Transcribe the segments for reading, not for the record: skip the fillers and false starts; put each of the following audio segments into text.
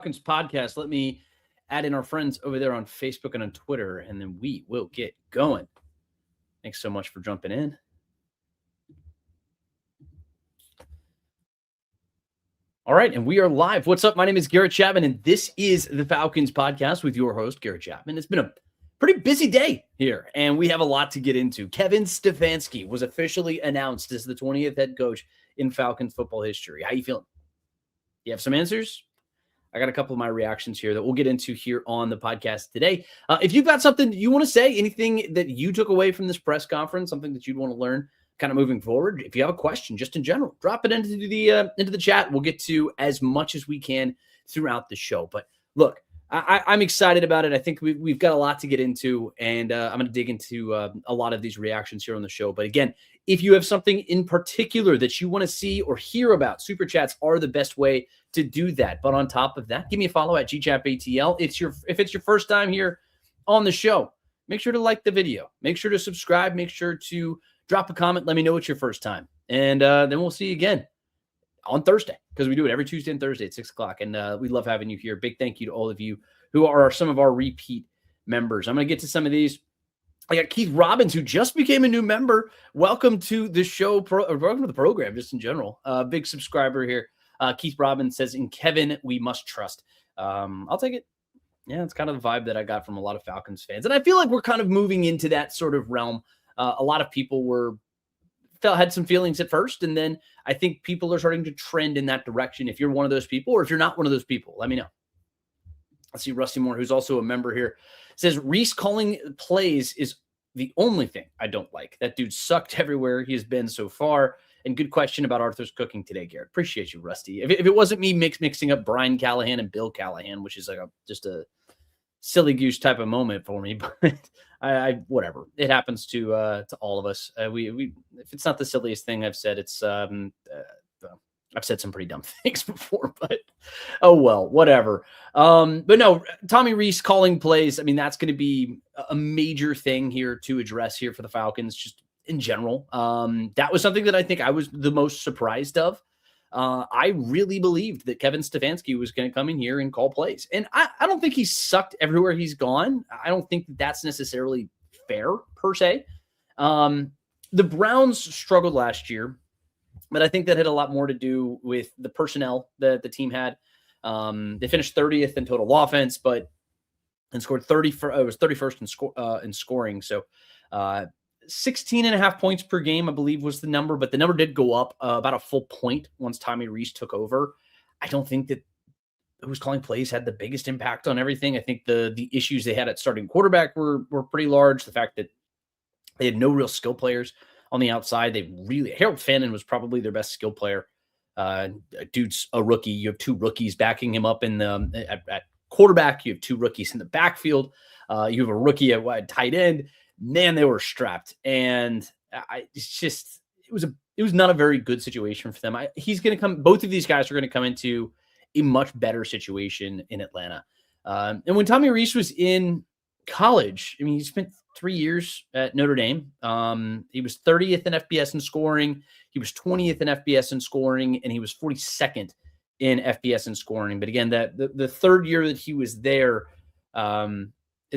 Falcons Podcast. Let me add in our friends over there on Facebook and on Twitter, and then we will get going. Thanks so much for jumping in. All right, and we are live. What's up? My name is Garrett Chapman, and this is the Falcons Podcast with your host, Garrett Chapman. It's been a pretty busy day here, and we have a lot to get into. Kevin Stefanski was officially announced as the 20th head coach in Falcons football history. How you feeling? You have some answers? I got a couple of my reactions here that we'll get into here on the podcast today. If you've got something you want to say, anything that you took away from this press conference, something that you'd want to learn kind of moving forward, if you have a question just in general, drop it into the chat. We'll get to as much as we can throughout the show. But look, I'm excited about it. I think we've got a lot to get into, and I'm going to dig into a lot of these reactions here on the show. But again, if you have something in particular that you want to see or hear about, Super Chats are the best way to do that. But on top of that, give me a follow at GChapATL. If it's your first time here on the show, make sure to like the video. Make sure to subscribe. Make sure to drop a comment. Let me know it's your first time. And then we'll see you again on Thursday, because we do it every Tuesday and Thursday at 6 o'clock. And we love having you here. Big thank you to all of you who are some of our repeat members. I'm going to get to some of these. I got Keith Robbins, who just became a new member. Welcome to the show, welcome to the program, just in general. Big subscriber here. Keith Robbins says, in Kevin, we must trust. I'll take it. Yeah, it's kind of the vibe that I got from a lot of Falcons fans. And I feel like we're kind of moving into that sort of realm. A lot of people had some feelings at first, and then I think people are starting to trend in that direction. If you're one of those people, or if you're not one of those people, let me know. Let's see, Rusty Moore, who's also a member here, says Reese calling plays is the only thing I don't like. That dude sucked everywhere he has been so far. And good question about Arthur's cooking today, Garrett. Appreciate you, Rusty. If it wasn't me mixing up Brian Callahan and Bill Callahan, which is like just a silly goose type of moment for me, but I whatever. It happens to all of us. We if it's not the silliest thing I've said, it's I've said some pretty dumb things before, but oh well, whatever. But no, Tommy Reese calling plays. I mean, that's going to be a major thing here to address here for the Falcons, just in general. That was something that I think I was the most surprised of. I really believed that Kevin Stefanski was going to come in here and call plays. And I don't think he sucked everywhere he's gone. I don't think that's necessarily fair per se. The Browns struggled last year, but I think that had a lot more to do with the personnel that the team had. They finished 30th in total offense, and scored 31st in scoring. So 16.5 points per game, I believe, was the number, but the number did go up about a full point once Tommy Reese took over. I don't think that who's calling plays had the biggest impact on everything. I think the issues they had at starting quarterback were pretty large. The fact that they had no real skill players on the outside. Harold Fannin was probably their best skill player. Dude's a rookie. You have two rookies backing him up at quarterback. You have two rookies in the backfield. You have a rookie at tight end. Man, they were strapped, and it was not a very good situation for them. Both of these guys are going to come into a much better situation in Atlanta. And when Tommy Reese was in college, I mean, he spent 3 years at Notre Dame. He was 30th in FBS in scoring. He was 20th in FBS in scoring, and he was 42nd in FBS in scoring. But again, the third year that he was there,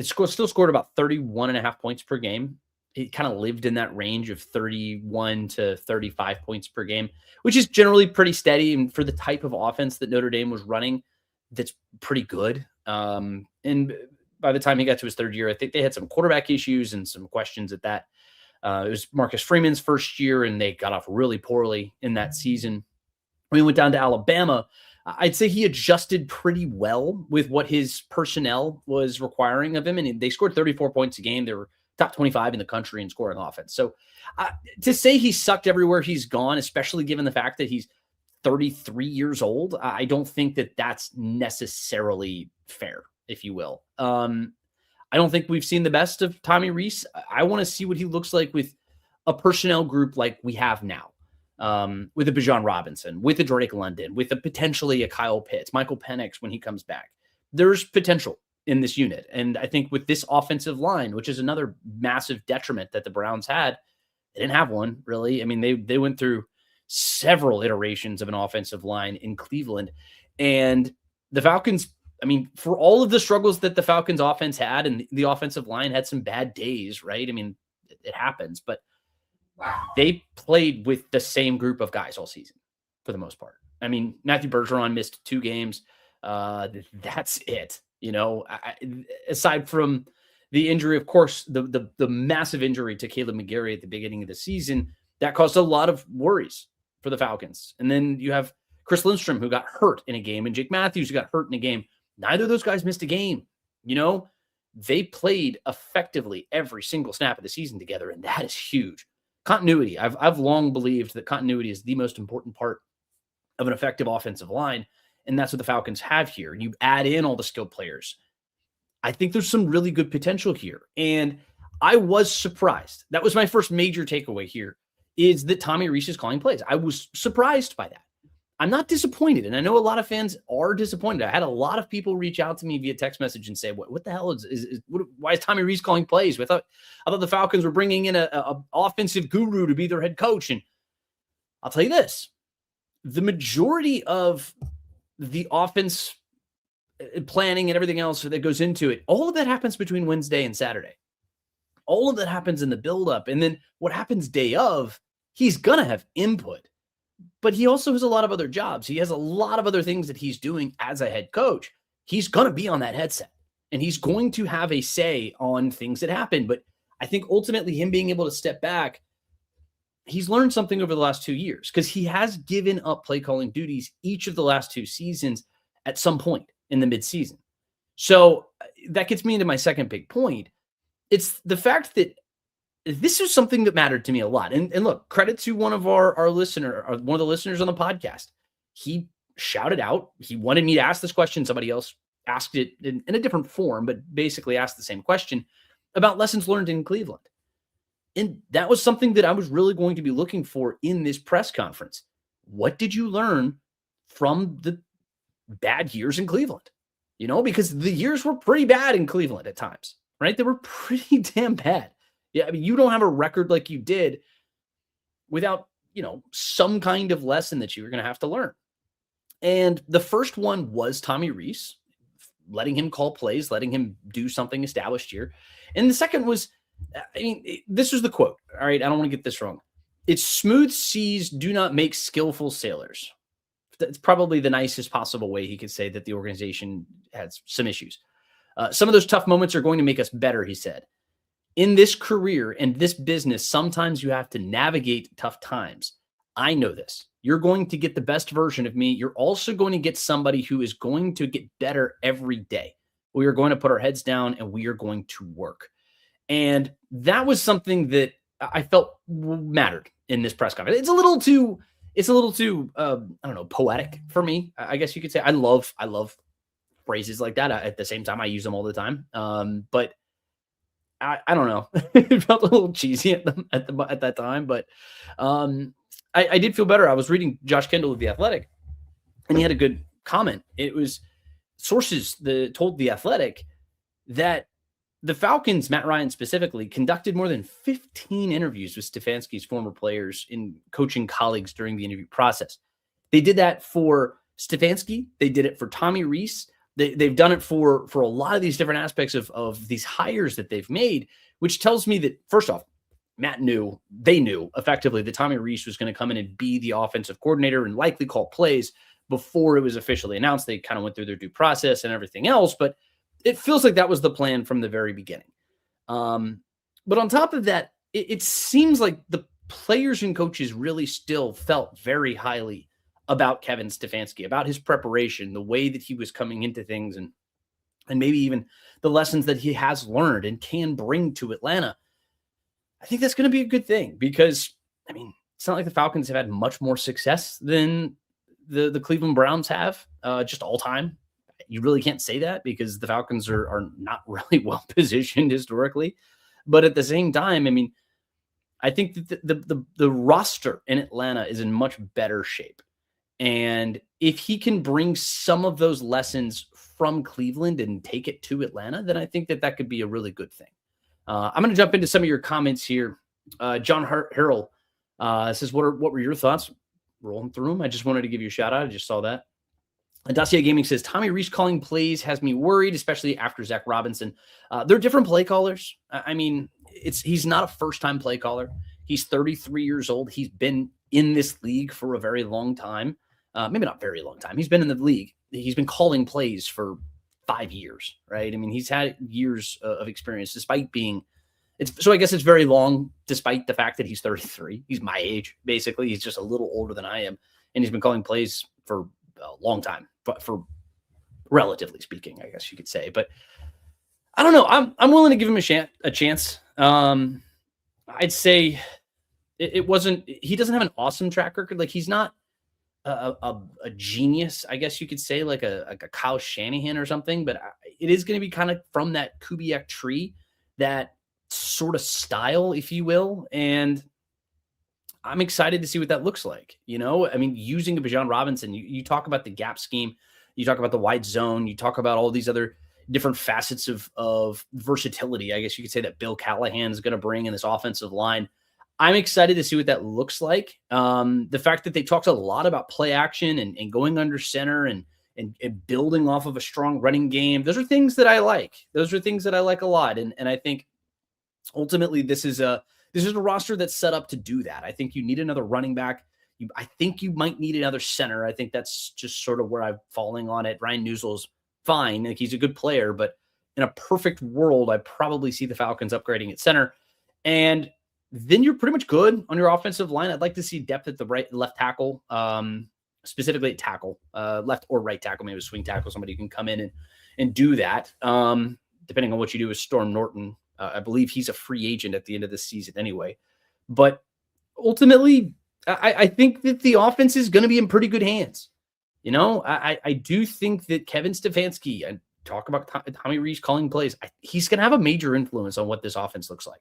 still scored about 31.5 points per game. He kind of lived in that range of 31 to 35 points per game, which is generally pretty steady. And for the type of offense that Notre Dame was running, that's pretty good. And by the time he got to his third year, I think they had some quarterback issues and some questions at that. It was Marcus Freeman's first year, and they got off really poorly in that season. When he went down to Alabama, I'd say he adjusted pretty well with what his personnel was requiring of him. And they scored 34 points a game. They were top 25 in the country in scoring offense. So to say he sucked everywhere he's gone, especially given the fact that he's 33 years old, I don't think that that's necessarily fair, if you will. I don't think we've seen the best of Tommy Reese. I want to see what he looks like with a personnel group like we have now. With a Bijan Robinson, with a Drake London, with potentially a Kyle Pitts, Michael Penix when he comes back. There's potential in this unit. And I think with this offensive line, which is another massive detriment that the Browns had, they didn't have one, really. I mean, they went through several iterations of an offensive line in Cleveland. And the Falcons I mean, for all of the struggles that the Falcons offense had, and the offensive line had some bad days, right? I mean, it happens, but they played with the same group of guys all season for the most part. I mean, Matthew Bergeron missed 2 games. That's it. Aside from the injury, of course, the massive injury to Caleb McGarry at the beginning of the season, that caused a lot of worries for the Falcons. And then you have Chris Lindstrom, who got hurt in a game, and Jake Matthews, who got hurt in a game. Neither of those guys missed a game. They played effectively every single snap of the season together, and that is huge. Continuity. I've long believed that continuity is the most important part of an effective offensive line, and that's what the Falcons have here. You add in all the skilled players. I think there's some really good potential here, and I was surprised. That was my first major takeaway here, is that Tommy Rees is calling plays. I was surprised by that. I'm not disappointed, and I know a lot of fans are disappointed. I had a lot of people reach out to me via text message and say, "What the hell why is Tommy Rees calling plays?" I thought the Falcons were bringing in a offensive guru to be their head coach, and I'll tell you this: the majority of the offense planning and everything else that goes into it, all of that happens between Wednesday and Saturday. All of that happens in the buildup, and then what happens day of, he's gonna have input. But he also has a lot of other jobs. He has a lot of other things that he's doing as a head coach. He's going to be on that headset, and he's going to have a say on things that happen. But I think ultimately him being able to step back, he's learned something over the last 2 years, because he has given up play calling duties each of the last 2 seasons at some point in the midseason. So that gets me into my second big point. It's the fact that this is something that mattered to me a lot. And look, credit to one of one of the listeners on the podcast. He shouted out, he wanted me to ask this question. Somebody else asked it in a different form, but basically asked the same question about lessons learned in Cleveland. And that was something that I was really going to be looking for in this press conference. What did you learn from the bad years in Cleveland? Because the years were pretty bad in Cleveland at times, right? They were pretty damn bad. Yeah, I mean, you don't have a record like you did without, some kind of lesson that you were going to have to learn. And the first one was Tommy Rees, letting him call plays, letting him do something established here. And the second was, this was the quote. All right, I don't want to get this wrong. It's smooth seas do not make skillful sailors. That's probably the nicest possible way he could say that the organization has some issues. Some of those tough moments are going to make us better, he said. In this career and this business, sometimes you have to navigate tough times. I know this. You're going to get the best version of me. You're also going to get somebody who is going to get better every day. We are going to put our heads down and we are going to work. And that was something that I felt mattered in this press conference. It's a little too, I don't know, poetic for me, I guess you could say. I love phrases like that. At the same time, I use them all the time. But I don't know. It felt a little cheesy at that time, but I did feel better. I was reading Josh Kendall of The Athletic, and he had a good comment. It was sources that told The Athletic that the Falcons, Matt Ryan specifically, conducted more than 15 interviews with Stefanski's former players and coaching colleagues during the interview process. They did that for Stefanski. They did it for Tommy Rees. They've done it for a lot of these different aspects of these hires that they've made, which tells me that, first off, they knew effectively that Tommy Rees was going to come in and be the offensive coordinator and likely call plays before it was officially announced. They kind of went through their due process and everything else, but it feels like that was the plan from the very beginning. But on top of that, it seems like the players and coaches really still felt very highly about Kevin Stefanski, about his preparation, the way that he was coming into things, and maybe even the lessons that he has learned and can bring to Atlanta. I think that's going to be a good thing because, it's not like the Falcons have had much more success than the Cleveland Browns have, just all time. You really can't say that because the Falcons are not really well positioned historically. But at the same time, I think that the roster in Atlanta is in much better shape. And if he can bring some of those lessons from Cleveland and take it to Atlanta, then I think that could be a really good thing. I'm going to jump into some of your comments here. John Harrell says, what were your thoughts? Rolling through them. I just wanted to give you a shout out. I just saw that. Dacia Gaming says, Tommy Rees calling plays has me worried, especially after Zach Robinson. They're different play callers. I mean, he's not a first-time play caller. He's 33 years old. He's been in this league for a very long time. Maybe not very long time. He's been in the league. He's been calling plays for 5 years, right? I mean, he's had years of experience despite being so I guess it's very long despite the fact that he's 33. He's my age, basically. He's just a little older than I am. And he's been calling plays for a long time, but for relatively speaking, I guess you could say. But I don't know. I'm willing to give him a chance. I'd say it wasn't. He doesn't have an awesome track record. Like he's not a genius, I guess you could say, like a Kyle Shanahan or something. But it is going to be kind of from that Kubiak tree, that sort of style, if you will. And I'm excited to see what that looks like. You know, I mean, using a Bijan Robinson, you talk about the gap scheme, you talk about the wide zone, you talk about all these other different facets of versatility, I guess you could say, that Bill Callahan is going to bring in this offensive line. I'm excited to see what that looks like. The fact that they talked a lot about play action and going under center and building off of a strong running game. Those are things that I like. Those are things that I like a lot. And I think ultimately this is a roster that's set up to do that. I think you need another running back. I think you might need another center. I think that's just sort of where I'm falling on it. Ryan Newsle's fine. Like he's a good player, but in a perfect world, I probably see the Falcons upgrading at center. And then you're pretty much good on your offensive line. I'd like to see depth at the left tackle, specifically at tackle, left or right tackle, maybe a swing tackle. Somebody who can come in and do that. Depending on what you do with Storm Norton. I believe he's a free agent at the end of the season anyway. But ultimately, I think that the offense is going to be in pretty good hands. You know, I do think that Kevin Stefanski, and talk about Tommy Rees calling plays, he's going to have a major influence on what this offense looks like.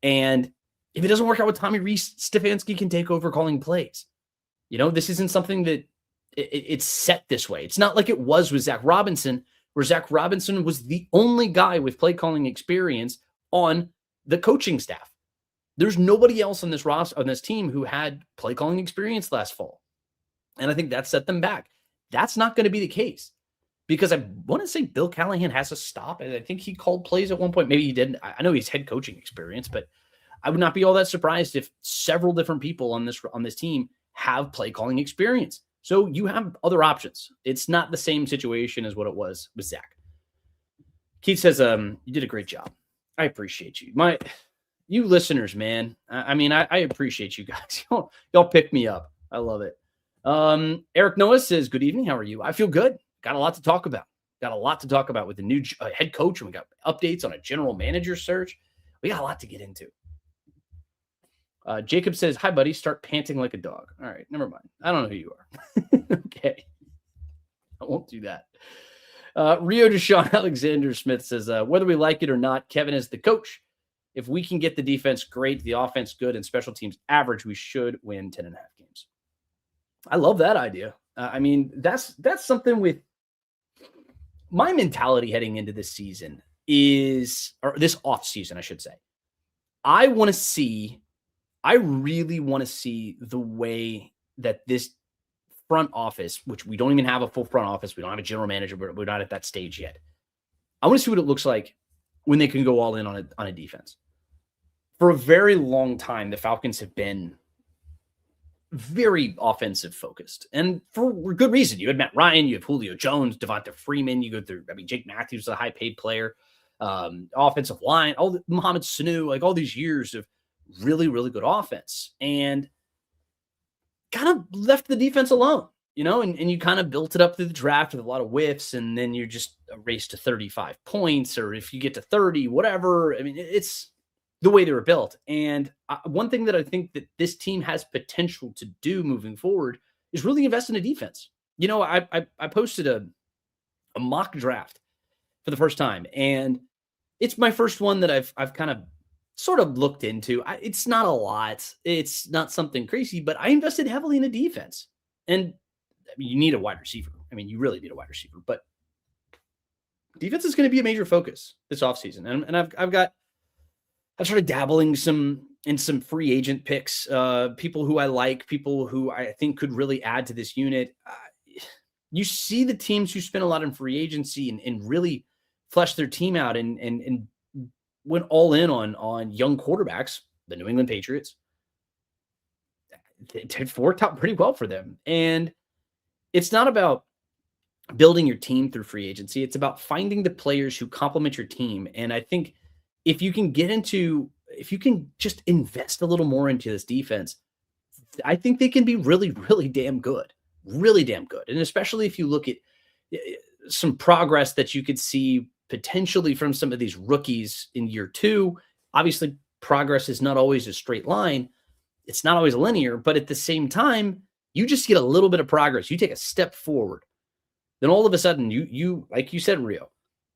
And if it doesn't work out with Tommy Rees, Stefanski can take over calling plays. You know, this isn't something that it's set this way. It's not like it was with Zach Robinson, where Zach Robinson was the only guy with play calling experience on the coaching staff. There's nobody else on this roster, on this team, who had play calling experience last fall. And I think that set them back. That's not going to be the case, because I want to say Bill Callahan has a stop. And I think he called plays at one point. Maybe he didn't. I know he's head coaching experience, but I would not be all that surprised if several different people on this team have play calling experience. So you have other options. It's not the same situation as what it was with Zach. Keith says, you did a great job. I appreciate you. You listeners, man. I mean, I appreciate you guys. Y'all pick me up. I love it. Eric Noah says, good evening. How are you? I feel good. Got a lot to talk about. With the new head coach, and we got updates on a general manager search. We got a lot to get into. Jacob says, hi, buddy. Start panting like a dog. All right, never mind. I don't know who you are. Okay. I won't do that. Rio Deshaun Alexander Smith says, whether we like it or not, Kevin is the coach. If we can get the defense great, the offense good, and special teams average, we should win 10.5 games. I love that idea. I mean, that's something with my mentality heading into this season or this off season, I should say. I really want to see the way that this front office, which we don't even have a full front office, we don't have a general manager, but we're not at that stage yet. I want to see what it looks like when they can go all in on a defense. For a very long time, the Falcons have been very offensive focused, and for good reason. You had Matt Ryan, you have Julio Jones, Devonta Freeman, you go through, Jake Matthews is a high paid player, offensive line, Mohamed Sanu, like all these years of really, really good offense, and kind of left the defense alone, you know, and you kind of built it up through the draft with a lot of whiffs, and then you're just a race to 35 points, or if you get to 30, whatever. I mean, it's the way they were built. And one thing that I think that this team has potential to do moving forward is really invest in a defense. You know, I posted a mock draft for the first time, and it's my first one that I've kind of sort of looked into. It's not a lot. It's not something crazy, but I invested heavily in a defense. And I mean, you need a wide receiver. I mean, you really need a wide receiver, but defense is going to be a major focus this offseason. And I've started dabbling in some free agent picks, people who I like, people who I think could really add to this unit. you see the teams who spend a lot in free agency and really flesh their team out and went all in on young quarterbacks, the New England Patriots. It worked out pretty well for them. And it's not about building your team through free agency. It's about finding the players who complement your team. And I think if you can just invest a little more into this defense, I think they can be really, really damn good. Really damn good. And especially if you look at some progress that you could see potentially from some of these rookies in year two. Obviously, progress is not always a straight line. It's not always linear, but at the same time, you just get a little bit of progress. You take a step forward. Then all of a sudden, you like you said, Rio,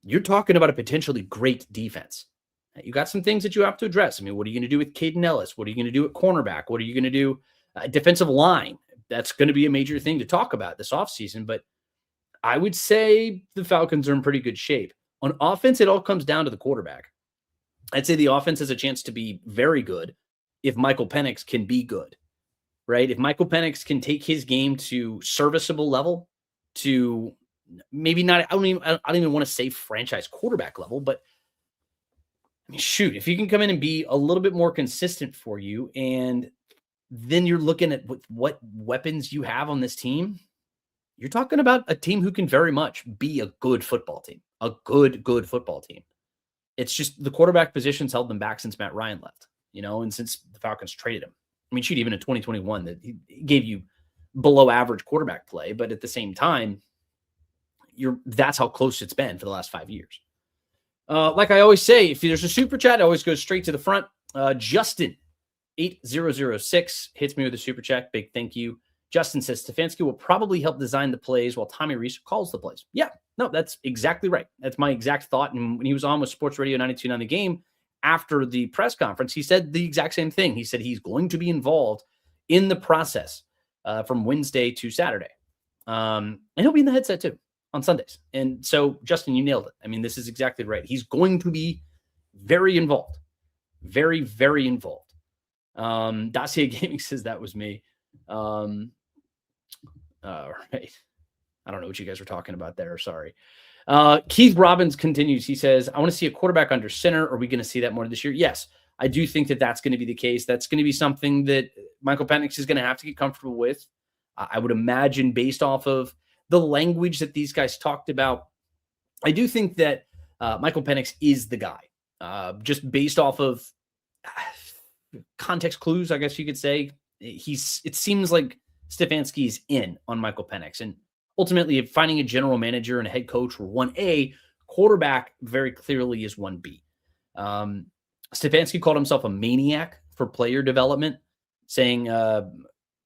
you're talking about a potentially great defense. You got some things that you have to address. I mean, what are you going to do with Caden Ellis? What are you going to do at cornerback? What are you going to do defensive line? That's going to be a major thing to talk about this offseason. But I would say the Falcons are in pretty good shape. On offense, it all comes down to the quarterback. I'd say the offense has a chance to be very good if Michael Penix can be good, right? If Michael Penix can take his game to serviceable level, to maybe not, I don't even want to say franchise quarterback level, but I mean, shoot, if you can come in and be a little bit more consistent for you, and then you're looking at what weapons you have on this team, you're talking about a team who can very much be a good football team, a good football team. It's just the quarterback position's held them back since Matt Ryan left, and since the Falcons traded him. I mean, shoot, even in 2021, that he gave you below average quarterback play, but at the same time, that's how close it's been for the last 5 years. Like I always say, if there's a super chat, it always goes straight to the front. Justin 8006 hits me with a super chat. Big thank you. Justin says Stefanski will probably help design the plays while Tommy Rees calls the plays. Yeah, no, that's exactly right. That's my exact thought. And when he was on with Sports Radio 92.9 The Game after the press conference, he said the exact same thing. He said he's going to be involved in the process from Wednesday to Saturday. And he'll be in the headset too on Sundays. And so, Justin, you nailed it. I mean, this is exactly right. He's going to be very involved. Very, very involved. Dossier Gaming says that was me. Right. I don't know what you guys were talking about there. Sorry. Keith Robbins continues. He says, I want to see a quarterback under center. Are we going to see that more this year? Yes, I do think that that's going to be the case. That's going to be something that Michael Penix is going to have to get comfortable with. I would imagine based off of the language that these guys talked about. I do think that Michael Penix is the guy. Just based off of context clues, I guess you could say. It seems like Stefanski's in on Michael Penix. And ultimately, finding a general manager and a head coach for 1A, quarterback very clearly is 1B. Stefanski called himself a maniac for player development, saying,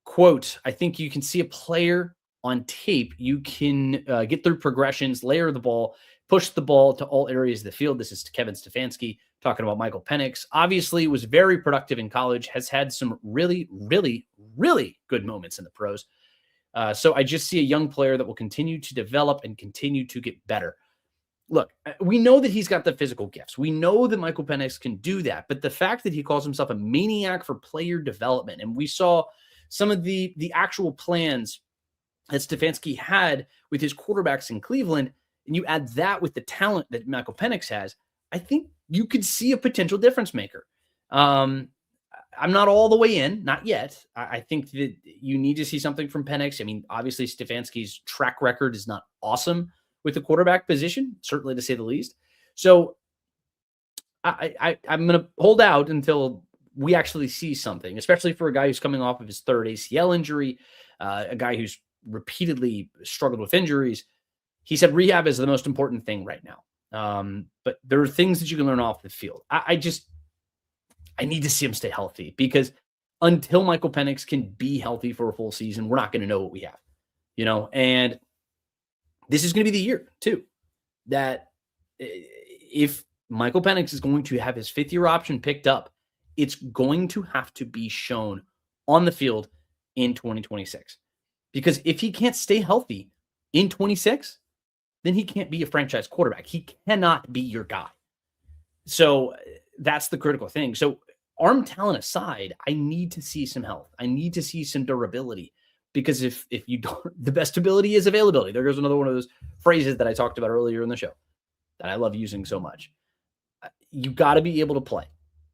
quote, I think you can see a player on tape. You can get through progressions, layer the ball, push the ball to all areas of the field. This is Kevin Stefanski talking about Michael Penix. Obviously, was very productive in college, has had some really, really, really good moments in the pros. So I just see a young player that will continue to develop and continue to get better. Look, we know that he's got the physical gifts. We know that Michael Penix can do that. But the fact that he calls himself a maniac for player development, and we saw some of the actual plans that Stefanski had with his quarterbacks in Cleveland, and you add that with the talent that Michael Penix has, I think you could see a potential difference maker. I'm not all the way in, not yet. I think that you need to see something from Penix. I mean, obviously Stefanski's track record is not awesome with the quarterback position, certainly to say the least. So I'm going to hold out until we actually see something, especially for a guy who's coming off of his third ACL injury, a guy who's repeatedly struggled with injuries. He said rehab is the most important thing right now. But there are things that you can learn off the field. I need to see him stay healthy, because until Michael Penix can be healthy for a full season, we're not going to know what we have, and this is going to be the year too, that if Michael Penix is going to have his 5th-year option picked up, it's going to have to be shown on the field in 2026, because if he can't stay healthy in 26, then he can't be a franchise quarterback. He cannot be your guy. So that's the critical thing. So arm talent aside, I need to see some health. I need to see some durability. because if you don't, the best ability is availability. There goes another one of those phrases that I talked about earlier in the show that I love using so much. You got to be able to play.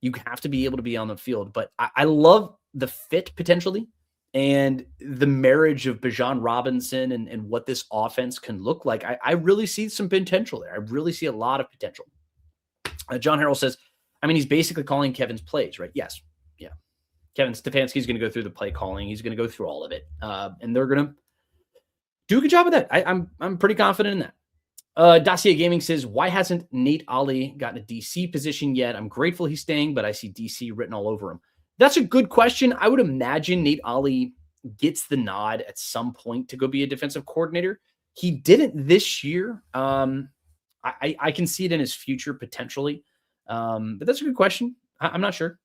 You have to be able to be on the field. But I love the fit potentially and the marriage of Bijan Robinson and what this offense can look like. I really see some potential there. I really see a lot of potential. John Harrell says, I mean, he's basically calling Kevin's plays, right? Yes. Yeah. Kevin Stefanski is going to go through the play calling. He's going to go through all of it. And they're going to do a good job of that. I'm pretty confident in that. Dossier Gaming says, why hasn't Nate Ollie gotten a DC position yet? I'm grateful he's staying, but I see DC written all over him. That's a good question. I would imagine Nate Ollie gets the nod at some point to go be a defensive coordinator. He didn't this year. I can see it in his future potentially. But that's a good question. I'm not sure.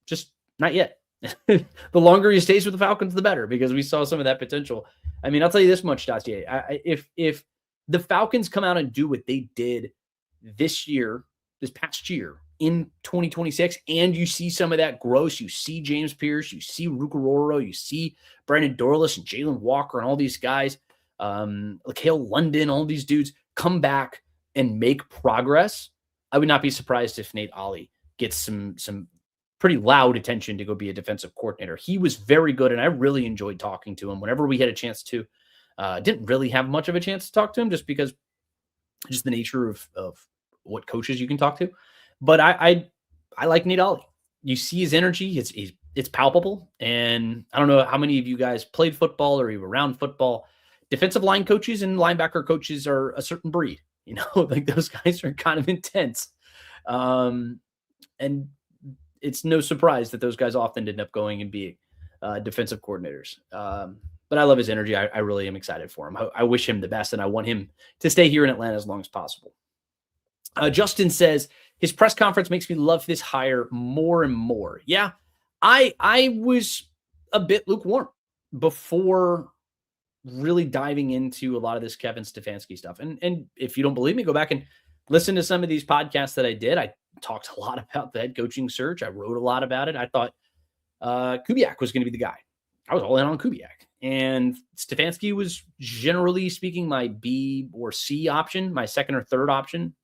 Just not yet. The longer he stays with the Falcons, the better, because we saw some of that potential. I mean, I'll tell you this much, Dossier. If the Falcons come out and do what they did this past year in 2026, and you see some of that growth, you see James Pierce, you see Rukaroro, you see Brandon Dorlus and Jalen Walker and all these guys, Laquale London, all these dudes come back and make progress, I would not be surprised if Nate Ollie gets some pretty loud attention to go be a defensive coordinator. He was very good, and I really enjoyed talking to him whenever we had a chance to. Didn't really have much of a chance to talk to him just because just the nature of what coaches you can talk to. But I like Nate Ollie. You see his energy. It's palpable. And I don't know how many of you guys played football or you were around football. Defensive line coaches and linebacker coaches are a certain breed. You know, like those guys are kind of intense. And it's no surprise that those guys often end up going and being defensive coordinators. But I love his energy. I really am excited for him. I wish him the best, and I want him to stay here in Atlanta as long as possible. Justin says, his press conference makes me love this hire more and more. Yeah, I was a bit lukewarm before really diving into a lot of this Kevin Stefanski stuff. And if you don't believe me, go back and listen to some of these podcasts that I did. I talked a lot about the head coaching search. I wrote a lot about it. I thought Kubiak was going to be the guy. I was all in on Kubiak. And Stefanski was, generally speaking, my B or C option, my second or third option.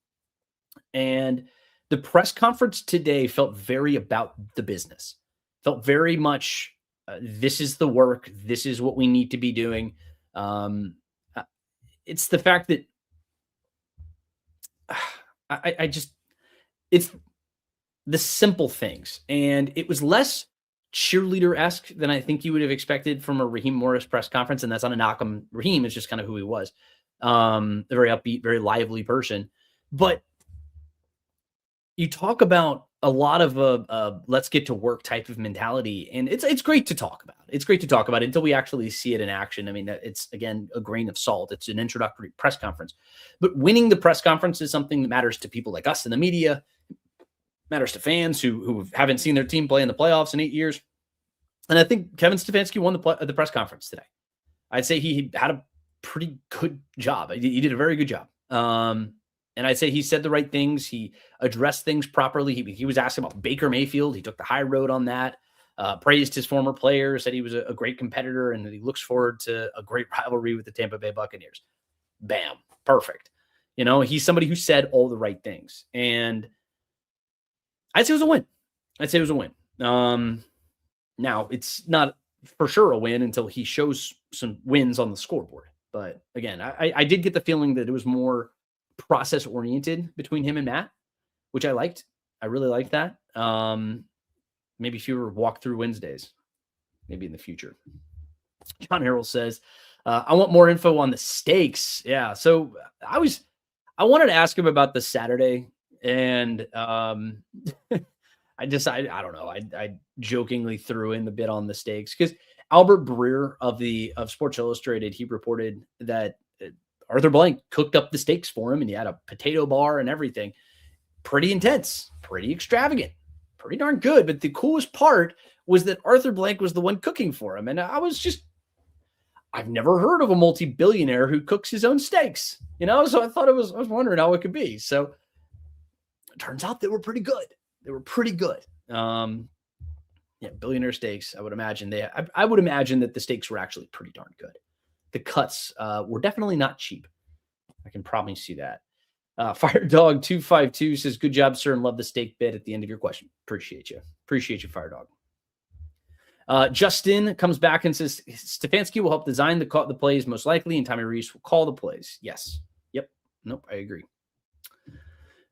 And the press conference today felt very about the business. Felt very much, this is the work. This is what we need to be doing. It's the fact that it's the simple things. And it was less cheerleader-esque than I think you would have expected from a Raheem Morris press conference. And that's not a knock on Raheem. It's just kind of who he was. A very upbeat, very lively person. But you talk about a lot of let's get to work type of mentality. And it's great to talk about. It's great to talk about it until we actually see it in action. I mean, it's, again, a grain of salt. It's an introductory press conference. But winning the press conference is something that matters to people like us in the media, matters to fans who haven't seen their team play in the playoffs in 8 years. And I think Kevin Stefanski won the press conference today. I'd say he had a pretty good job. He did a very good job. And I'd say he said the right things. He addressed things properly. He was asking about Baker Mayfield. He took the high road on that, praised his former players, said he was a great competitor, and that he looks forward to a great rivalry with the Tampa Bay Buccaneers. Bam. Perfect. You know, he's somebody who said all the right things. And I'd say it was a win. Now, it's not for sure a win until he shows some wins on the scoreboard. But again, I did get the feeling that it was more process oriented between him and Matt, which I liked. I really liked that. Maybe fewer walkthrough Wednesdays, maybe in the future. John Harrell says, I want more info on the stakes. Yeah. So I wanted to ask him about the Saturday, and I decided, I don't know. I jokingly threw in the bit on the stakes because Albert Breer of Sports Illustrated, he reported that Arthur Blank cooked up the steaks for him, and he had a potato bar and everything. Pretty intense, pretty extravagant, pretty darn good. But the coolest part was that Arthur Blank was the one cooking for him. And I've never heard of a multi-billionaire who cooks his own steaks, you know? So I was wondering how it could be. So it turns out they were pretty good. Yeah, billionaire stakes. I would imagine I would imagine that the stakes were actually pretty darn good. The cuts were definitely not cheap. I can probably see that. Fire Dog 252 says, "Good job, sir, and love the steak bit at the end of your question." Appreciate you. Appreciate you, Fire Dog. Justin comes back and says, "Stefanski will help design the plays most likely, and Tommy Reese will call the plays." Yes. Yep. Nope. I agree.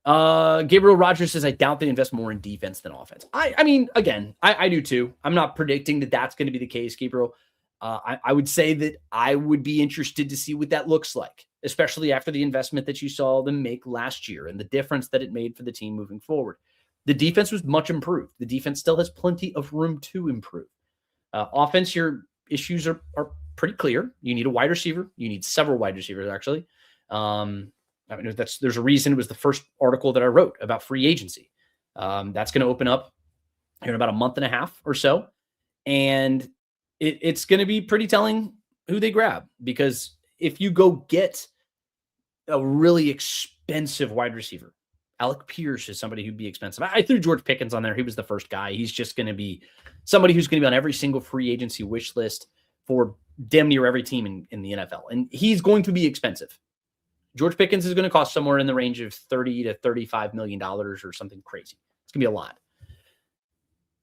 Gabriel Rogers says, "I doubt they invest more in defense than offense." I mean, again, I do too. I'm not predicting that that's going to be the case, Gabriel. I would say that I would be interested to see what that looks like, especially after the investment that you saw them make last year and the difference that it made for the team moving forward. The defense was much improved. The defense still has plenty of room to improve. Offense, your issues are pretty clear. You need a wide receiver. You need several wide receivers, actually. I mean, there's a reason it was the first article that I wrote about free agency. That's going to open up in about a month and a half or so. And it's going to be pretty telling who they grab, because if you go get a really expensive wide receiver, Alec Pierce is somebody who'd be expensive. I threw George Pickens on there. He was the first guy. He's just going to be somebody who's going to be on every single free agency wish list for damn near every team in the NFL. And he's going to be expensive. George Pickens is going to cost somewhere in the range of $30 to $35 million or something crazy. It's going to be a lot.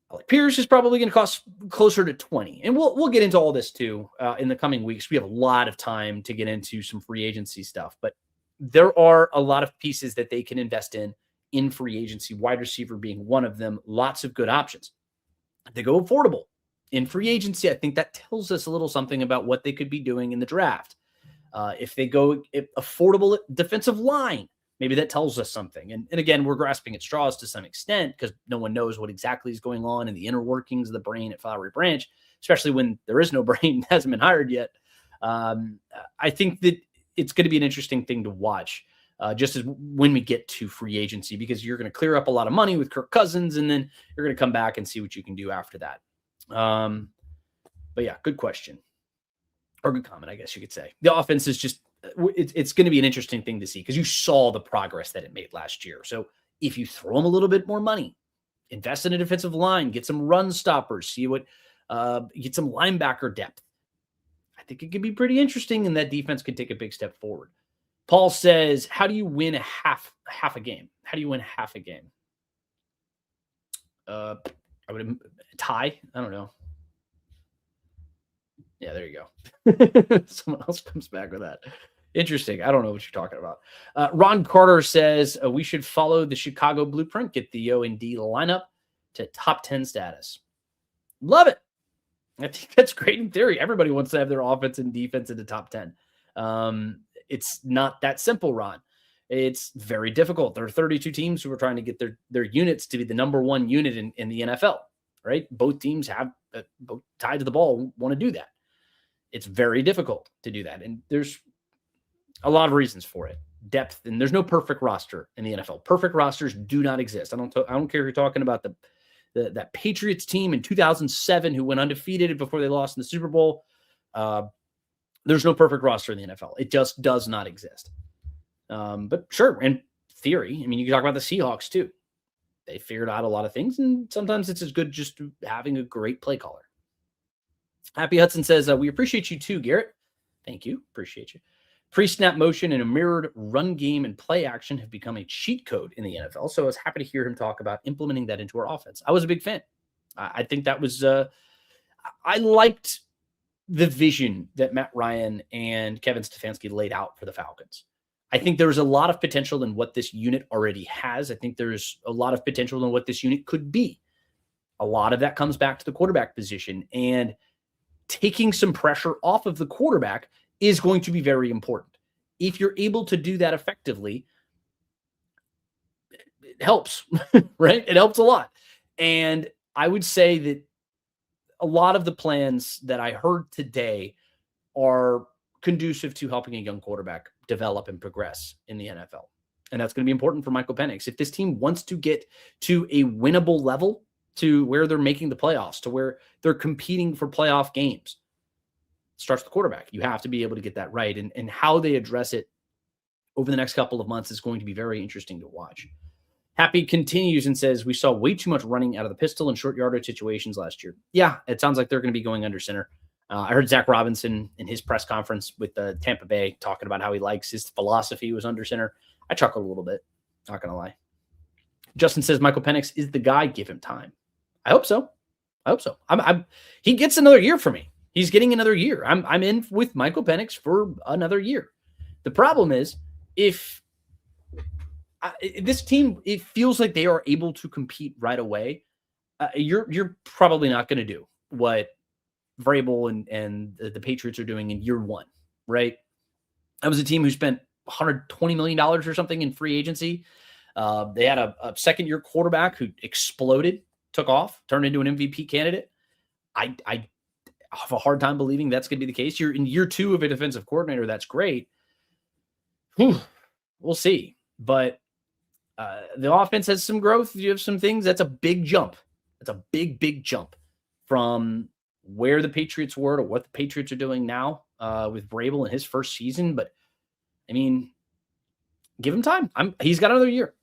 Alec Pierce is probably going to cost closer to 20. And we'll get into all this too in the coming weeks. We have a lot of time to get into some free agency stuff, but there are a lot of pieces that they can invest in free agency, wide receiver being one of them. Lots of good options. They go affordable in free agency. I think that tells us a little something about what they could be doing in the draft. If they go affordable defensive line, maybe that tells us something. And again, we're grasping at straws to some extent because no one knows what exactly is going on in the inner workings of the brain at Flowery Branch, especially when there is no brain, hasn't been hired yet. I think that it's going to be an interesting thing to watch just as when we get to free agency, because you're going to clear up a lot of money with Kirk Cousins, and then you're going to come back and see what you can do after that. But yeah, good question. Or good comment, I guess you could say. The offense is just, it's going to be an interesting thing to see because you saw the progress that it made last year. So if you throw them a little bit more money, invest in a defensive line, get some run stoppers, see what, get some linebacker depth, I think it could be pretty interesting, and that defense could take a big step forward. Paul says, "How do you win half a game? How do you win half a game?" I would tie. I don't know. Yeah, there you go. Someone else comes back with that. Interesting. I don't know what you're talking about. Ron Carter says we should follow the Chicago blueprint, get the O&D lineup to top 10 status. Love it. I think that's great in theory. Everybody wants to have their offense and defense in the top 10. It's not that simple, Ron. It's very difficult. There are 32 teams who are trying to get their units to be the number one unit in the NFL, right? Both teams have both tied to the ball, want to do that. It's very difficult to do that. And there's a lot of reasons for it. Depth, and there's no perfect roster in the NFL. Perfect rosters do not exist. I don't care if you're talking about that Patriots team in 2007 who went undefeated before they lost in the Super Bowl. There's no perfect roster in the NFL. It just does not exist. But sure, in theory, I mean, you can talk about the Seahawks too. They figured out a lot of things, and sometimes it's as good just having a great play caller. Happy Hudson says, we appreciate you too, Garrett. Thank you. Appreciate you. Pre-snap motion and a mirrored run game and play action have become a cheat code in the NFL. So I was happy to hear him talk about implementing that into our offense. I was a big fan. I think that was, I liked the vision that Matt Ryan and Kevin Stefanski laid out for the Falcons. I think there's a lot of potential in what this unit already has. I think there's a lot of potential in what this unit could be. A lot of that comes back to the quarterback position, and taking some pressure off of the quarterback is going to be very important. If you're able to do that effectively, it helps, right? It helps a lot. And I would say that a lot of the plans that I heard today are conducive to helping a young quarterback develop and progress in the NFL. And that's going to be important for Michael Penix. If this team wants to get to a winnable level, to where they're making the playoffs, to where they're competing for playoff games, it starts with the quarterback. You have to be able to get that right. And how they address it over the next couple of months is going to be very interesting to watch. Happy continues and says, we saw way too much running out of the pistol in short yardage situations last year. Yeah, it sounds like they're going to be going under center. I heard Zach Robinson in his press conference with the Tampa Bay talking about how he likes his philosophy was under center. I chuckled a little bit, not going to lie. Justin says, Michael Penix is the guy. Give him time. I hope so. He gets another year for me. He's getting another year. I'm in with Michael Penix for another year. The problem is if this team, it feels like they are able to compete right away. You're probably not going to do what Vrabel and the Patriots are doing in year one, right? That was a team who spent $120 million or something in free agency. They had a second-year quarterback who exploded, took off, turned into an MVP candidate. I have a hard time believing that's going to be the case. You're in year two of a defensive coordinator. That's great. We'll see. But the offense has some growth. You have some things. That's a big jump. That's a big, big jump from where the Patriots were to what the Patriots are doing now with Vrabel in his first season. But, I mean, give him time. He's got another year.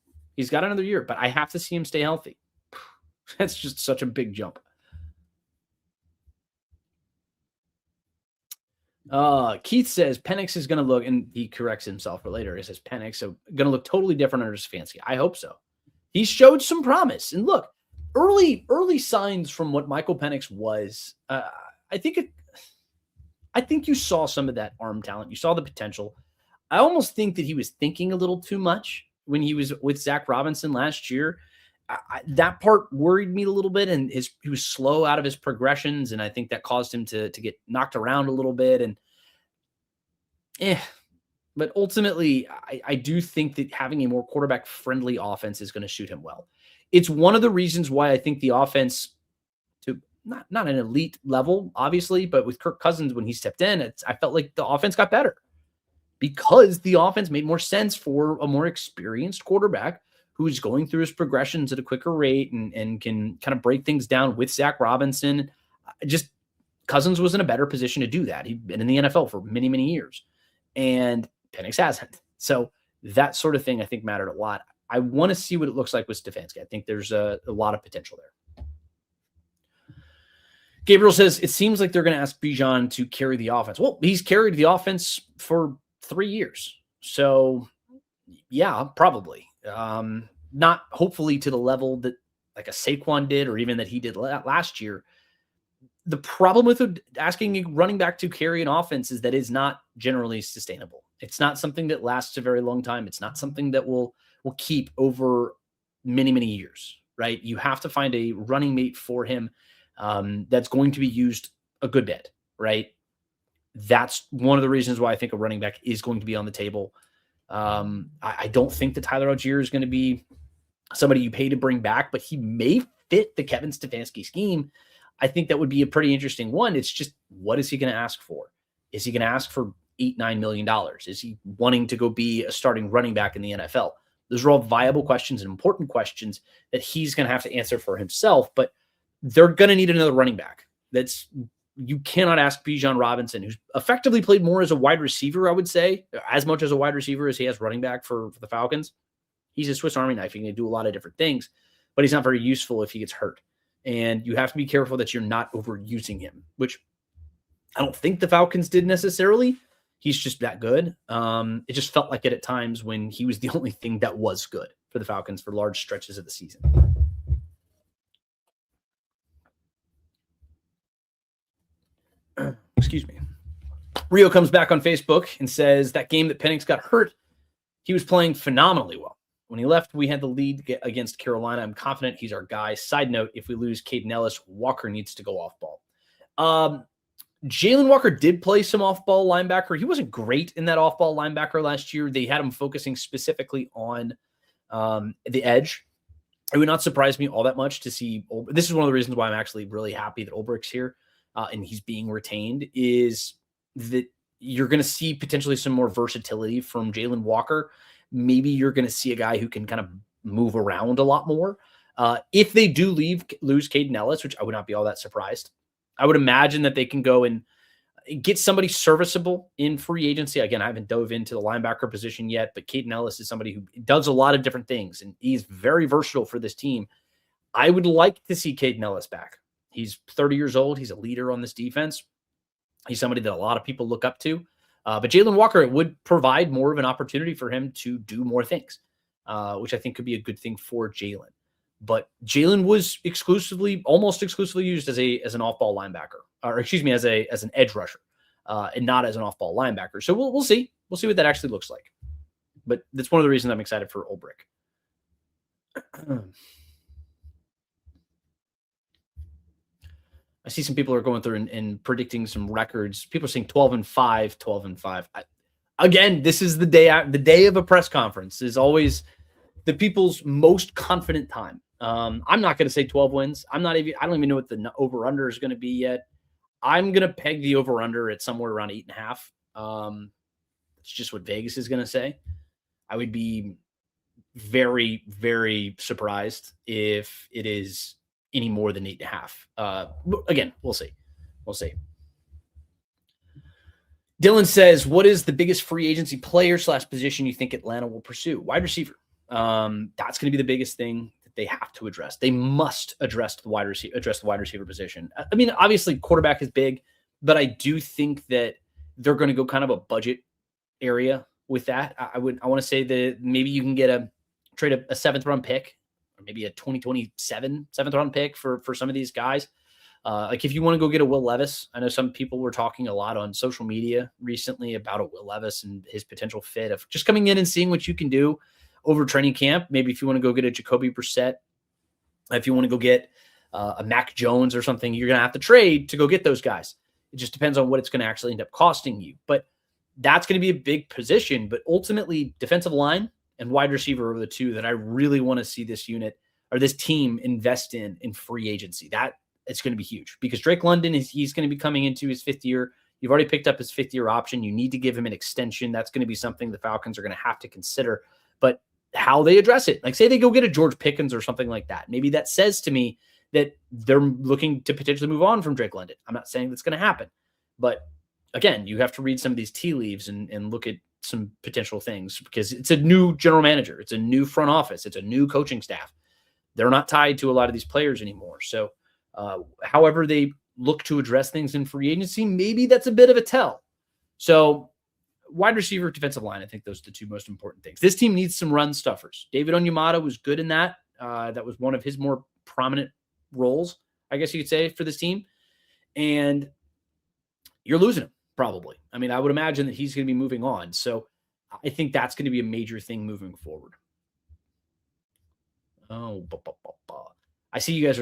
But I have to see him stay healthy. That's just such a big jump. Keith says Penix is going to look, and he corrects himself for later. He says Penix so going to look totally different under Stefanski. I hope so. He showed some promise, and look, early signs from what Michael Penix was. I think you saw some of that arm talent. You saw the potential. I almost think that he was thinking a little too much when he was with Zach Robinson last year. That part worried me a little bit, and he was slow out of his progressions, and I think that caused him to get knocked around a little bit. And but ultimately, I do think that having a more quarterback-friendly offense is going to suit him well. It's one of the reasons why I think the offense, to not an elite level, obviously, but with Kirk Cousins when he stepped in, I felt like the offense got better because the offense made more sense for a more experienced quarterback who's going through his progressions at a quicker rate and can kind of break things down with Zach Robinson. Just Cousins was in a better position to do that. He'd been in the NFL for many, many years, and Penix hasn't. So that sort of thing I think mattered a lot. I want to see what it looks like with Stefanski. I think there's a lot of potential there. Gabriel says, it seems like they're going to ask Bijan to carry the offense. Well, he's carried the offense for 3 years. So yeah, probably. Not hopefully to the level that like a Saquon did or even that he did last year. The problem with asking a running back to carry an offense is that it's not generally sustainable. It's not something that lasts a very long time. It's not something that will keep over many, many years, right? You have to find a running mate for him that's going to be used a good bit, right? That's one of the reasons why I think a running back is going to be on the table. I don't think that Tyler Algier is going to be somebody you pay to bring back, but he may fit the Kevin Stefanski scheme. I think that would be a pretty interesting one. It's just, what is he going to ask for? Is he going to ask for $8-9 million? Is he wanting to go be a starting running back in the NFL? Those are all viable questions and important questions that he's going to have to answer for himself, but they're going to need another running back. You cannot ask Bijan Robinson, who's effectively played more as a wide receiver, I would say, as much as a wide receiver as he has running back for the Falcons. He's a Swiss Army knife. He can do a lot of different things, but he's not very useful if he gets hurt. And you have to be careful that you're not overusing him, which I don't think the Falcons did necessarily. He's just that good. It just felt like it at times when he was the only thing that was good for the Falcons for large stretches of the season. Excuse me. Rio comes back on Facebook and says that game that Penix got hurt, he was playing phenomenally well. When he left, we had the lead against Carolina. I'm confident he's our guy. Side note, if we lose Caden Ellis, Walker needs to go off ball. Jalen Walker did play some off-ball linebacker. He wasn't great in that off-ball linebacker last year. They had him focusing specifically on the edge. It would not surprise me all that much to see. This is one of the reasons why I'm actually really happy that Ulbricht's here and he's being retained, is that you're going to see potentially some more versatility from Jalen Walker. Maybe you're going to see a guy who can kind of move around a lot more. If they do lose Caden Ellis, which I would not be all that surprised, I would imagine that they can go and get somebody serviceable in free agency. Again, I haven't dove into the linebacker position yet, but Caden Ellis is somebody who does a lot of different things, and he's very versatile for this team. I would like to see Caden Ellis back. He's 30 years old. He's a leader on this defense. He's somebody that a lot of people look up to. But Jalen Walker, it would provide more of an opportunity for him to do more things, which I think could be a good thing for Jalen. But Jalen was almost exclusively used as an off-ball linebacker, or excuse me, as an edge rusher, and not as an off-ball linebacker. So we'll see. We'll see what that actually looks like. But that's one of the reasons I'm excited for Ulbrich. I see some people are going through and predicting some records. People are saying 12-5, 12-5. Again, this is the day of a press conference is always the people's most confident time. I'm not going to say 12 wins. I don't even know what the over-under is going to be yet. I'm going to peg the over-under at somewhere around 8.5. It's just what Vegas is going to say. I would be very, very surprised if it is any more than 8.5. Again, we'll see. We'll see. Dylan says, what is the biggest free agency player / position you think Atlanta will pursue? Wide receiver. That's going to be the biggest thing that they have to address. They must address the wide receiver position. I mean, obviously quarterback is big, but I do think that they're going to go kind of a budget area with that. I want to say that maybe you can trade a 7th round pick, or maybe a 2027 7th round pick for some of these guys. Like if you want to go get a Will Levis, I know some people were talking a lot on social media recently about a Will Levis and his potential fit of just coming in and seeing what you can do over training camp. Maybe if you want to go get a Jacoby Brissett, if you want to go get a Mac Jones or something, you're going to have to trade to go get those guys. It just depends on what it's going to actually end up costing you. But that's going to be a big position. But ultimately, defensive line and wide receiver are the two that I really want to see this unit or this team invest in free agency. That it's going to be huge because Drake London he's going to be coming into his 5th year. You've already picked up his 5th year option. You need to give him an extension. That's going to be something the Falcons are going to have to consider. But how they address it, like say they go get a George Pickens or something like that. Maybe that says to me that they're looking to potentially move on from Drake London. I'm not saying that's going to happen, but again, you have to read some of these tea leaves and look at some potential things because it's a new general manager. It's a new front office. It's a new coaching staff. They're not tied to a lot of these players anymore. So however they look to address things in free agency, maybe that's a bit of a tell. So wide receiver, defensive line, I think those are the two most important things. This team needs some run stuffers. David Onyemata was good in that. That was one of his more prominent roles, I guess you could say, for this team. And you're losing him, probably. I mean, I would imagine that he's going to be moving on. So I think that's going to be a major thing moving forward. I see you guys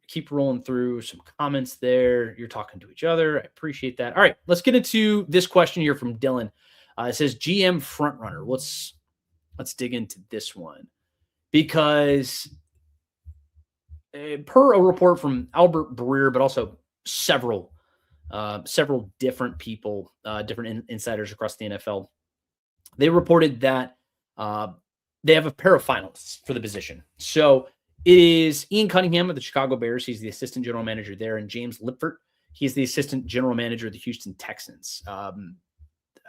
keep rolling through some comments there. You're talking to each other. I appreciate that. All right, let's get into this question here from Dylan. It says GM frontrunner. Let's dig into this one because per a report from Albert Breer, but also several different people, different insiders across the NFL, they reported that they have a pair of finalists for the position. So it is Ian Cunningham of the Chicago Bears. He's the assistant general manager there. And James Lipfert, he's the assistant general manager of the Houston Texans.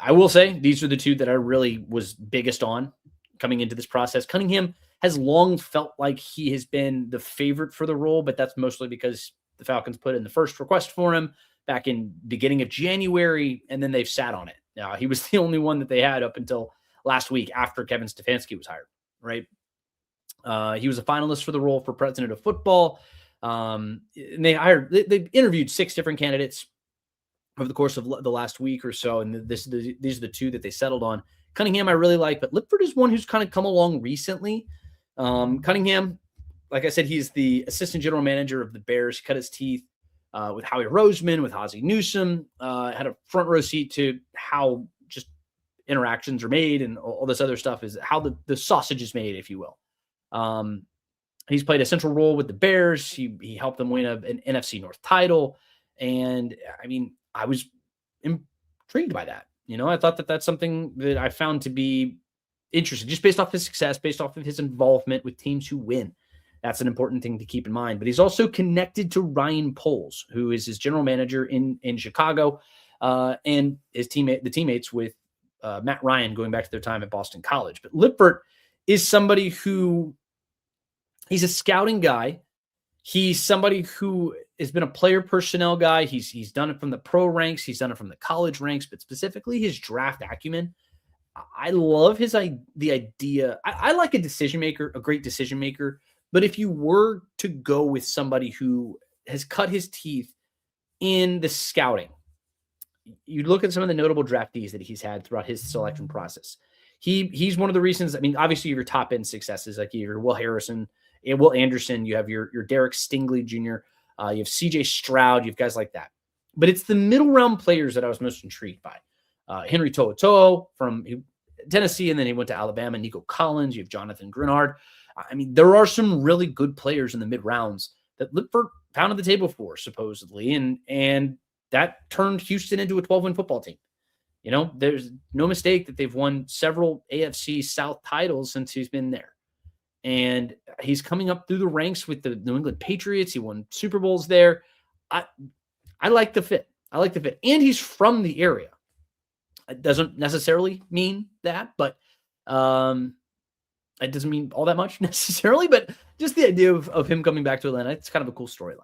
I will say these are the two that I really was biggest on coming into this process. Cunningham has long felt like he has been the favorite for the role, but that's mostly because the Falcons put in the first request for him back in beginning of January, and then they've sat on it. He was the only one that they had up until last week after Kevin Stefanski was hired, right? He was a finalist for the role for president of football. And they interviewed 6 different candidates over the course of the last week or so. And these are the two that they settled on. Cunningham, I really like, but Lipfert is one who's kind of come along recently. Cunningham, like I said, he's the assistant general manager of the Bears. He cut his teeth with Howie Roseman, with Ozzie Newsome, had a front row seat to how just interactions are made and all this other stuff is how the sausage is made, if you will. He's played a central role with the Bears. He helped them win an NFC North title. And I mean, I was intrigued by that. I thought that that's something that I found to be interesting, just based off his success, based off of his involvement with teams who win. That's an important thing to keep in mind. But he's also connected to Ryan Poles, who is his general manager in Chicago. and the teammates with Matt Ryan going back to their time at Boston College. But Lippert is somebody who he's a scouting guy. He's somebody who has been a player personnel guy. He's done it from the pro ranks. He's done it from the college ranks, but specifically his draft acumen. I love the idea. I like a decision maker, a great decision maker. But if you were to go with somebody who has cut his teeth in the scouting, you look at some of the notable draftees that he's had throughout his selection process. He's one of the reasons. I mean, obviously you have your top end successes like your Will Harrison and Will Anderson. You have your Derek Stingley Jr. You have C.J. Stroud. You have guys like that. But it's the middle round players that I was most intrigued by. Henry To'oTo'o from Tennessee, and then he went to Alabama. Nico Collins. You have Jonathan Grenard. I mean, there are some really good players in the mid rounds that Lippert pounded the table for, supposedly, and that turned Houston into a 12-win football team. You know, there's no mistake that they've won several AFC South titles since he's been there. And he's coming up through the ranks with the New England Patriots. He won Super Bowls there. I like the fit. And he's from the area. It doesn't necessarily mean that, but it doesn't mean all that much necessarily, but just the idea of him coming back to Atlanta, it's kind of a cool storyline.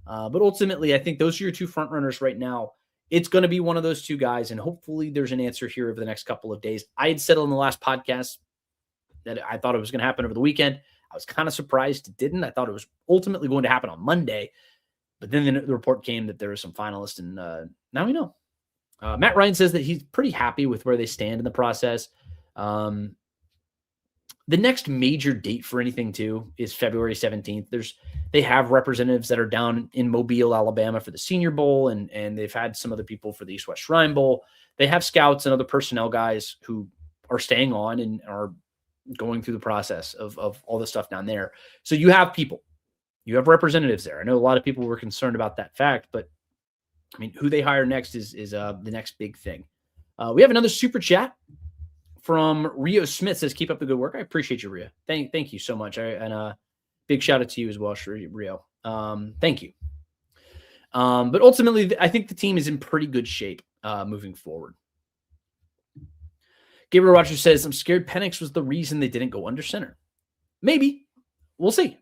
But ultimately, I think those are your two front runners right now. It's going to be one of those two guys, and hopefully there's an answer here over the next couple of days. I had said on the last podcast that I thought it was going to happen over the weekend. I was kind of surprised it didn't. I thought it was ultimately going to happen on Monday, but then the report came that there were some finalists, and now we know. Matt Ryan says that he's pretty happy with where they stand in the process. The next major date for anything, too, is February 17th. They have representatives that are down in Mobile, Alabama for the Senior Bowl, and they've had some other people for the East-West Shrine Bowl. They have scouts and other personnel guys who are staying on and are going through the process of all this stuff down there. So you have people. You have representatives there. I know a lot of people were concerned about that fact, but, I mean, who they hire next is the next big thing. We have another super chat from Rio Smith. Says, keep up the good work. I appreciate you, Rio. Thank you so much. And big shout out to you as well, Rio. Thank you. But ultimately, I think the team is in pretty good shape moving forward. Gabriel Rogers says, I'm scared Penix was the reason they didn't go under center. Maybe. We'll see.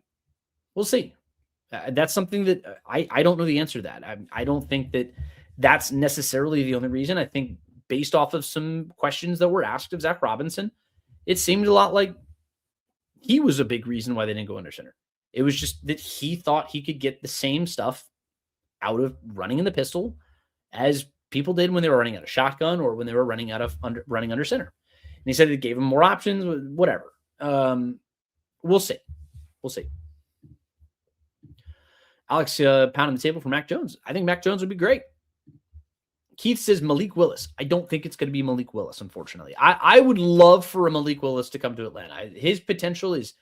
That's something that I don't know the answer to that. I don't think that that's necessarily the only reason. I think based off of some questions that were asked of Zach Robinson, it seemed a lot like he was a big reason why they didn't go under center. It was just that he thought he could get the same stuff out of running in the pistol as people did when they were running out of shotgun or when they were running running under center. And he said it gave him more options, whatever. We'll see. Alex pounding the table for Mac Jones. I think Mac Jones would be great. Keith says Malik Willis. I don't think it's going to be Malik Willis, unfortunately. I would love for a Malik Willis to come to Atlanta. His potential is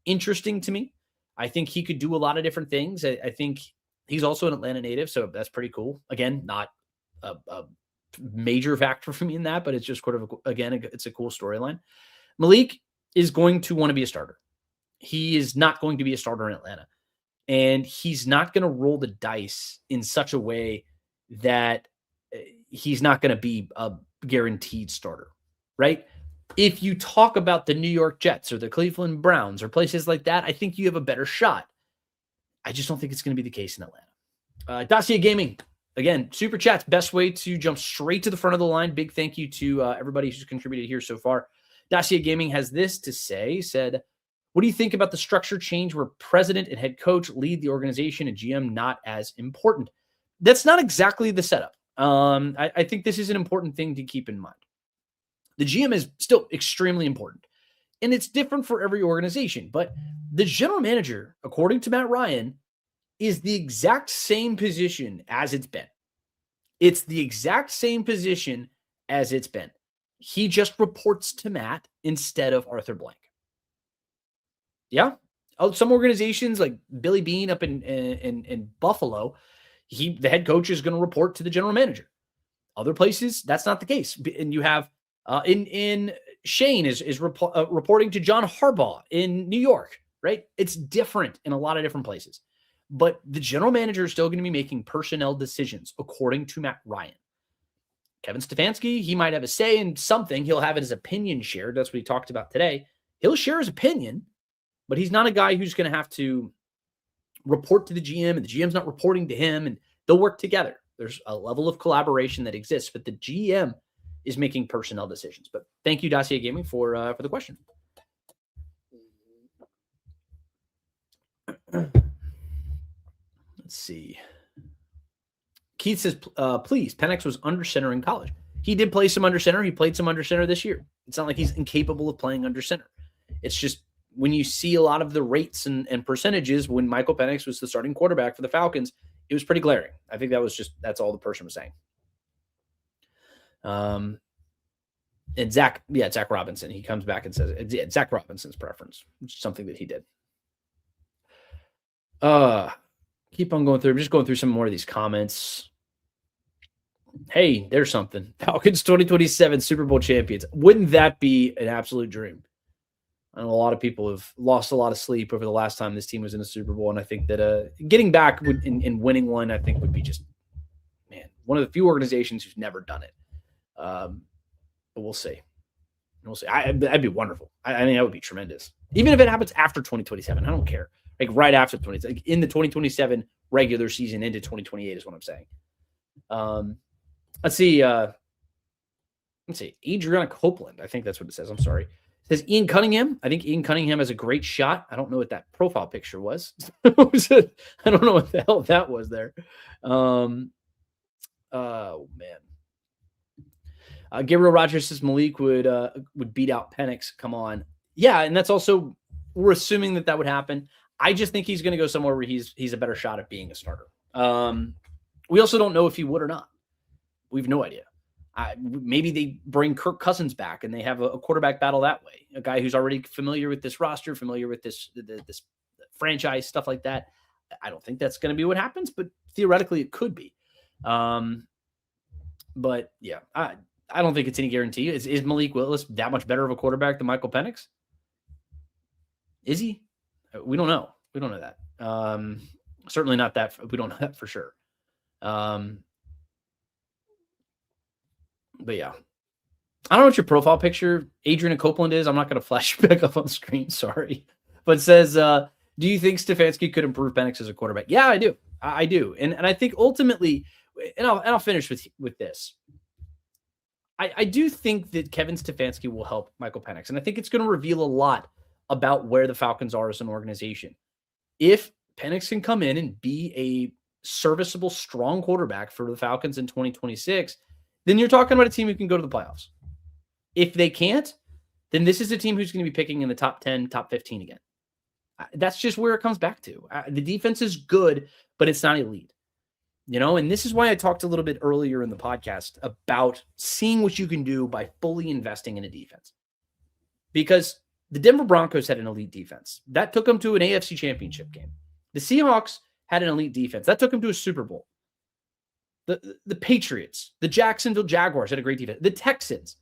interesting to me. I think he could do a lot of different things. I think he's also an Atlanta native, so that's pretty cool. Again, not a major factor for me in that, but it's just sort of, it's a cool storyline. Malik is going to want to be a starter. He is not going to be a starter in Atlanta. And he's not going to roll the dice in such a way that he's not going to be a guaranteed starter, right? If you talk about the New York Jets or the Cleveland Browns or places like that, I think you have a better shot. I just don't think it's going to be the case in Atlanta. Dacia Gaming, again, super chats, best way to jump straight to the front of the line. Big thank you to everybody who's contributed here so far. Dacia Gaming has this to say, said, what do you think about the structure change where president and head coach lead the organization and GM not as important? That's not exactly the setup. I think this is an important thing to keep in mind. The GM is still extremely important, and it's different for every organization. But the general manager, according to Matt Ryan, is the exact same position as it's been. It's the exact same position as it's been. He just reports to Matt instead of Arthur Blank. Yeah. Some organizations like Billy Beane up in Buffalo, the head coach is going to report to the general manager. Other places, that's not the case. And you have in Shane is reporting to John Harbaugh in New York, right? It's different in a lot of different places. But the general manager is still going to be making personnel decisions according to Matt Ryan. Kevin Stefanski, he might have a say in something. He'll have his opinion shared. That's what he talked about today. He'll share his opinion, but he's not a guy who's going to have to report to the GM, and the GM's not reporting to him, and they'll work together. There's a level of collaboration that exists, but the GM is making personnel decisions. But thank you, Dossier Gaming, for the question. Let's see. Keith says, please, Penix was under center in college. He did play some under center. He played some under center this year. It's not like he's incapable of playing under center. It's just when you see a lot of the rates and percentages when Michael Penix was the starting quarterback for the Falcons, it was pretty glaring. I think that's all the person was saying. And Zach Robinson, he comes back and says, Zach Robinson's preference, which is something that he did. Keep on going through. I'm just going through some more of these comments. Hey, there's something. Falcons 2027 Super Bowl champions. Wouldn't that be an absolute dream? I know a lot of people have lost a lot of sleep over the last time this team was in a Super Bowl, and I think that getting back and winning one, I think would be just, man, one of the few organizations who's never done it. But we'll see. That'd be wonderful. I mean, that would be tremendous. Even if it happens after 2027, I don't care. Like right after in the 2027 regular season into 2028 is what I'm saying. Let's see. Adriana Copeland. I think that's what it says. I'm sorry. It says Ian Cunningham. I think Ian Cunningham has a great shot. I don't know what that profile picture was. I don't know what the hell that was there. Oh man. Gabriel Rogers says Malik would beat out Penix. Come on. Yeah, and that's also, we're assuming that would happen. I just think he's going to go somewhere where he's a better shot at being a starter. We also don't know if he would or not. We have no idea. Maybe they bring Kirk Cousins back and they have a quarterback battle that way. A guy who's already familiar with this roster, familiar with this franchise, stuff like that. I don't think that's going to be what happens, but theoretically it could be. But yeah, I don't think it's any guarantee. Is Malik Willis that much better of a quarterback than Michael Penix? Is he? We don't know. We don't know that. Certainly not that. We don't know that for sure. But yeah, I don't know what your profile picture, Adrian Copeland, is. I'm not going to flash back up on screen. Sorry. But it says, do you think Stefanski could improve Penix as a quarterback? Yeah, I do. I do. And I think ultimately, and I'll finish with this. I do think that Kevin Stefanski will help Michael Penix. And I think it's going to reveal a lot about where the Falcons are as an organization. If Penix can come in and be a serviceable, strong quarterback for the Falcons in 2026, then you're talking about a team who can go to the playoffs. If they can't, then this is a team who's going to be picking in the top 10, top 15 again. That's just where it comes back to. The defense is good, but it's not elite. And this is why I talked a little bit earlier in the podcast about seeing what you can do by fully investing in a defense. Because the Denver Broncos had an elite defense. That took them to an AFC championship game. The Seahawks had an elite defense. That took them to a Super Bowl. The Patriots, the Jacksonville Jaguars had a great defense. The Texans.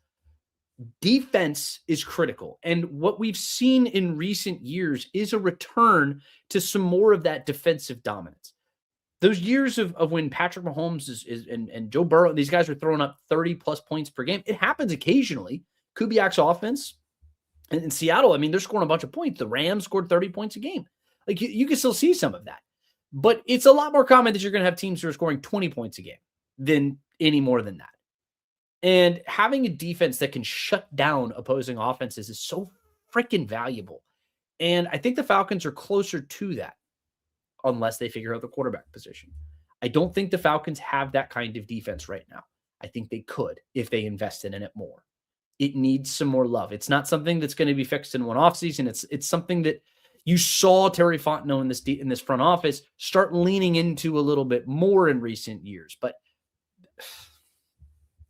Defense is critical. And what we've seen in recent years is a return to some more of that defensive dominance. Those years of when Patrick Mahomes and Joe Burrow, these guys are throwing up 30-plus points per game. It happens occasionally. Kubiak's offense in Seattle, I mean, they're scoring a bunch of points. The Rams scored 30 points a game. Like you can still see some of that. But it's a lot more common that you're going to have teams who are scoring 20 points a game than any more than that. And having a defense that can shut down opposing offenses is so freaking valuable. And I think the Falcons are closer to that unless they figure out the quarterback position. I don't think the Falcons have that kind of defense right now. I think they could if they invested in it more. It needs some more love. It's not something that's going to be fixed in one offseason. It's something that you saw Terry Fontenot in this front office start leaning into a little bit more in recent years. But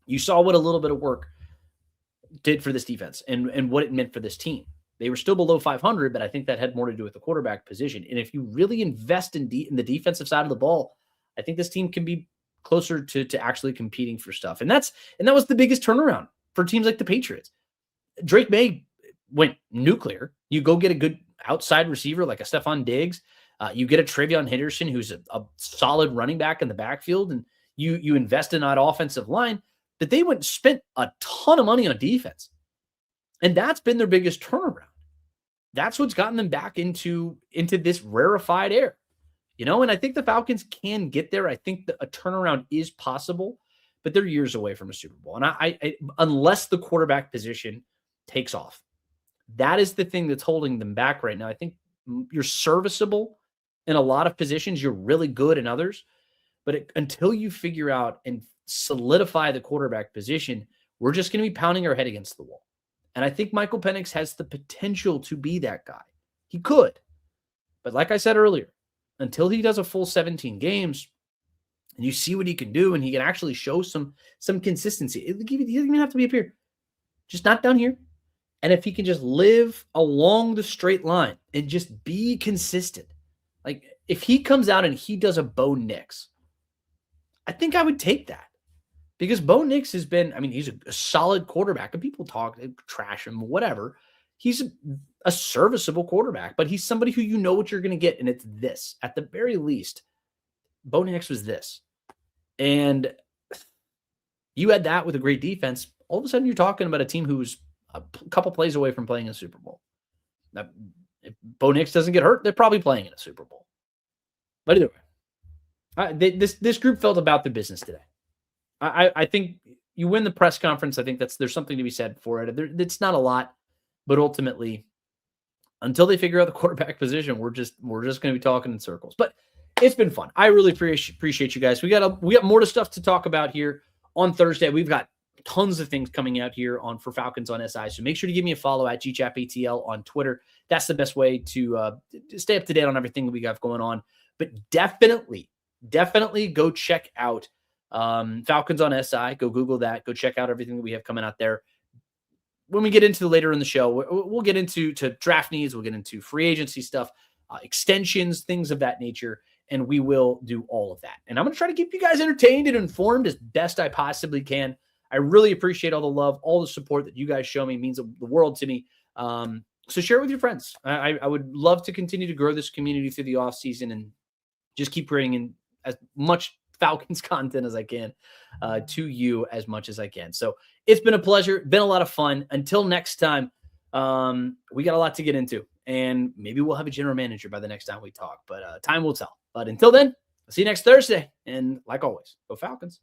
you saw what a little bit of work did for this defense and what it meant for this team. They were still below 500, but I think that had more to do with the quarterback position. And if you really invest in the defensive side of the ball, I think this team can be closer to actually competing for stuff. And that was the biggest turnaround for teams like the Patriots. Drake May went nuclear. You go get a good outside receiver like a Stephon Diggs. You get a Travion Henderson, who's a solid running back in the backfield, and you invest in that offensive line. that they went and spent a ton of money on defense. And that's been their biggest turnaround. That's what's gotten them back into this rarefied air. And I think the Falcons can get there. I think that a turnaround is possible, but they're years away from a Super Bowl. And I unless the quarterback position takes off, that is the thing that's holding them back right now. I think you're serviceable in a lot of positions. You're really good in others. But until you figure out and solidify the quarterback position, we're just going to be pounding our head against the wall. And I think Michael Penix has the potential to be that guy. He could. But like I said earlier, until he does a full 17 games and you see what he can do and he can actually show some consistency, he doesn't even have to be up here. Just not down here. And if he can just live along the straight line and just be consistent. Like if he comes out and he does a Bo Nix, I think I would take that. Because Bo Nix has been, he's a solid quarterback, and people talk, trash him, whatever. He's a serviceable quarterback, but he's somebody who you know what you're going to get, and it's this. At the very least, Bo Nix was this. And you had that with a great defense. All of a sudden, you're talking about a team who's a couple plays away from playing in a Super Bowl. Now, if Bo Nix doesn't get hurt, they're probably playing in a Super Bowl. But either way, this group felt about the business today. I think you win the press conference. I think there's something to be said for it. It's not a lot, but ultimately, until they figure out the quarterback position, we're just going to be talking in circles. But it's been fun. I really appreciate you guys. We got more stuff to talk about here on Thursday. We've got tons of things coming out here for Falcons on SI. So make sure to give me a follow at GChapATL on Twitter. That's the best way to stay up to date on everything that we got going on. But definitely go check out Falcons on SI. Go Google that. Go check out everything that we have coming out there. When we get into later in the show, we'll get into draft needs. We'll get into free agency stuff, extensions, things of that nature, and we will do all of that. And I'm going to try to keep you guys entertained and informed as best I possibly can. I really appreciate all the love, all the support that you guys show me. It means the world to me. So share it with your friends. I would love to continue to grow this community through the off season and just keep bringing in as much Falcons content as I can to you as much as I can. So it's been a pleasure, been a lot of fun. Until next time, we got a lot to get into, and maybe we'll have a general manager by the next time we talk, but time will tell. But until then, I'll see you next Thursday. And like always, go Falcons.